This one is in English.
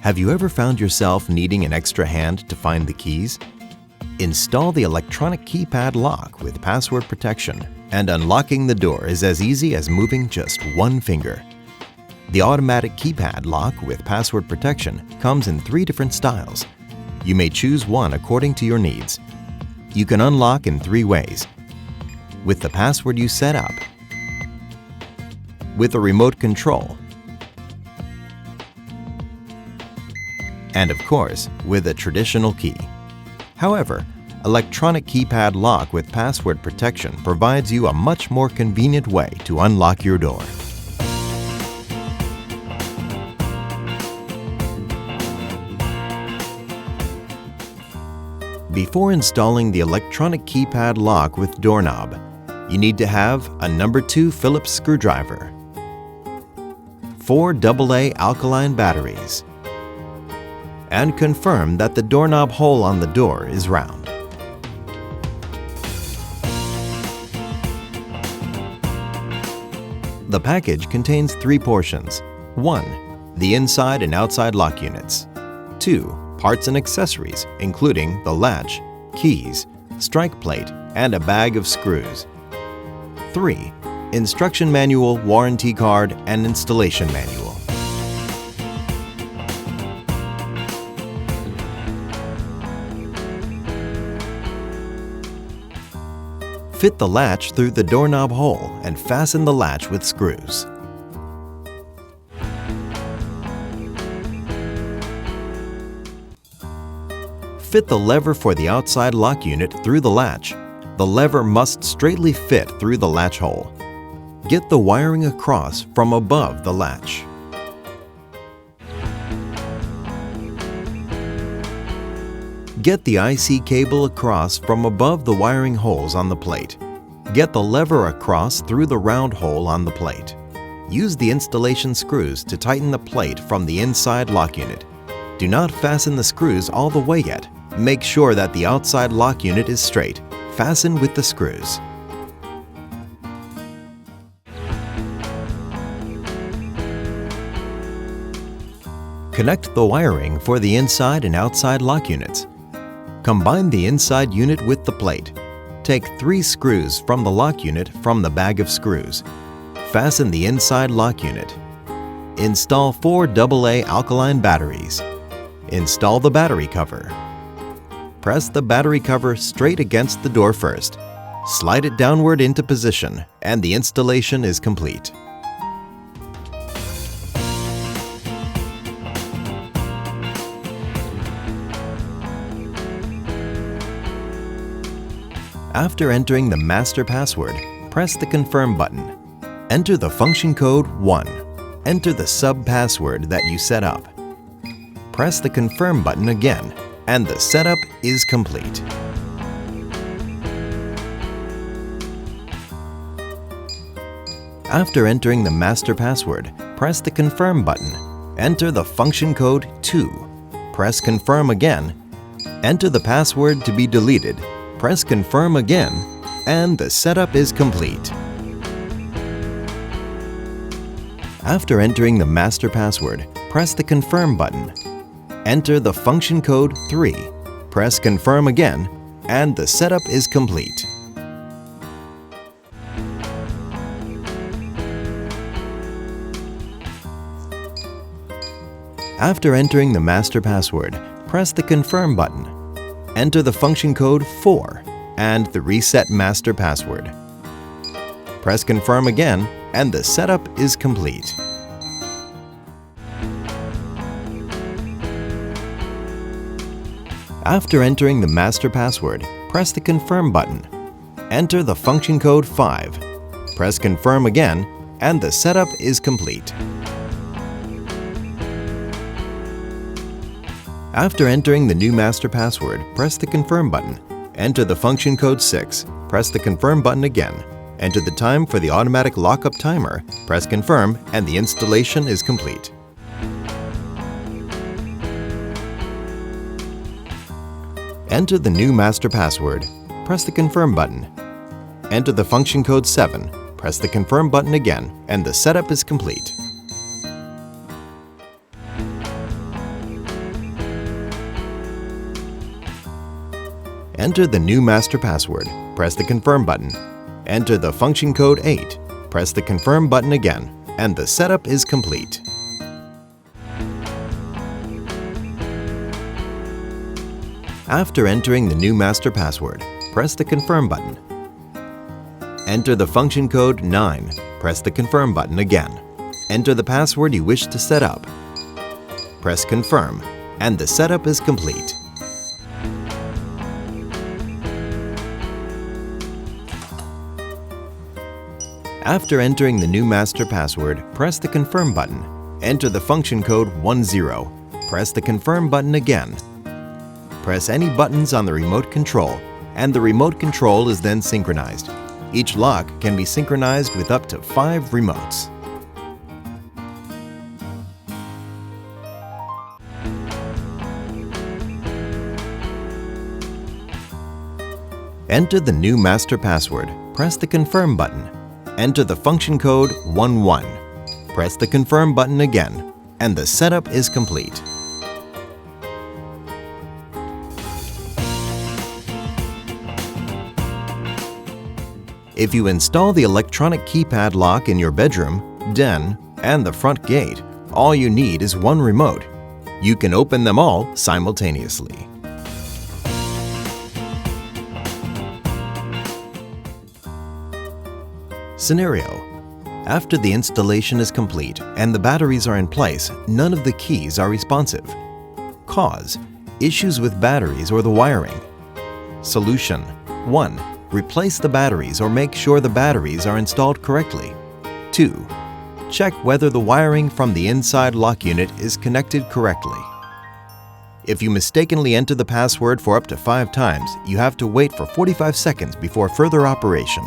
Have you ever found yourself needing an extra hand to find the keys? Install the electronic keypad lock with password protection, and unlocking the door is as easy as moving just one finger. The automatic keypad lock with password protection comes in 3 different styles. You may choose one according to your needs. You can unlock in 3 ways: with the password you set up, with a remote control, and of course, with a traditional key. However, electronic keypad lock with password protection provides you a much more convenient way to unlock your door. Before installing the electronic keypad lock with doorknob, you need to have a number 2 Phillips screwdriver, 4 AA alkaline batteries, and confirm that the doorknob hole on the door is round. The package contains 3 portions. 1. The inside and outside lock units. 2. Parts and accessories, including the latch, keys, strike plate, and a bag of screws. 3. Instruction manual, warranty card, and installation manual. Fit the latch through the doorknob hole and fasten the latch with screws. Fit the lever for the outside lock unit through the latch. The lever must straightly fit through the latch hole. Get the wiring across from above the latch. Get the IC cable across from above the wiring holes on the plate. Get the lever across through the round hole on the plate. Use the installation screws to tighten the plate from the inside lock unit. Do not fasten the screws all the way yet. Make sure that the outside lock unit is straight. Fasten with the screws. Connect the wiring for the inside and outside lock units. Combine the inside unit with the plate. Take 3 screws from the lock unit from the bag of screws. Fasten the inside lock unit. Install 4 AA alkaline batteries. Install the battery cover. Press the battery cover straight against the door first. Slide it downward into position, and the installation is complete. After entering the master password, press the Confirm button. Enter the function code 1. Enter the sub-password that you set up. Press the Confirm button again, and the setup is complete. After entering the master password, press the Confirm button. Enter the function code 2. Press Confirm again. Enter the password to be deleted. Press Confirm again, and the setup is complete. After entering the master password, press the Confirm button. Enter the function code 3. Press Confirm again, and the setup is complete. After entering the master password, press the Confirm button. Enter the function code 4 and the reset master password. Press Confirm again, and the setup is complete. After entering the master password, press the Confirm button. Enter the function code 5. Press Confirm again, and the setup is complete. After entering the new master password, press the Confirm button. Enter the function code 6. Press the Confirm button again. Enter the time for the automatic lockup timer. Press Confirm, and the installation is complete. Enter the new master password. Press the Confirm button. Enter the function code 7. Press the Confirm button again, and the setup is complete. Enter the new master password. Press the Confirm button. Enter the function code 8. Press the Confirm button again, and the setup is complete. After entering the new master password, press the Confirm button. Enter the function code 9. Press the Confirm button again. Enter the password you wish to set up. Press Confirm, and the setup is complete. After entering the new master password, press the Confirm button. Enter the function code 10. Press the Confirm button again. Press any buttons on the remote control, and the remote control is then synchronized. Each lock can be synchronized with up to 5 remotes. Enter the new master password. Press the Confirm button. Enter the function code 11. Press the Confirm button again, and the setup is complete. If you install the electronic keypad lock in your bedroom, den, and the front gate, all you need is one remote. You can open them all simultaneously. Scenario: after the installation is complete and the batteries are in place, none of the keys are responsive. Cause: issues with batteries or the wiring. Solution: 1. Replace the batteries or make sure the batteries are installed correctly. 2. Check whether the wiring from the inside lock unit is connected correctly. If you mistakenly enter the password for up to 5 times, you have to wait for 45 seconds before further operation.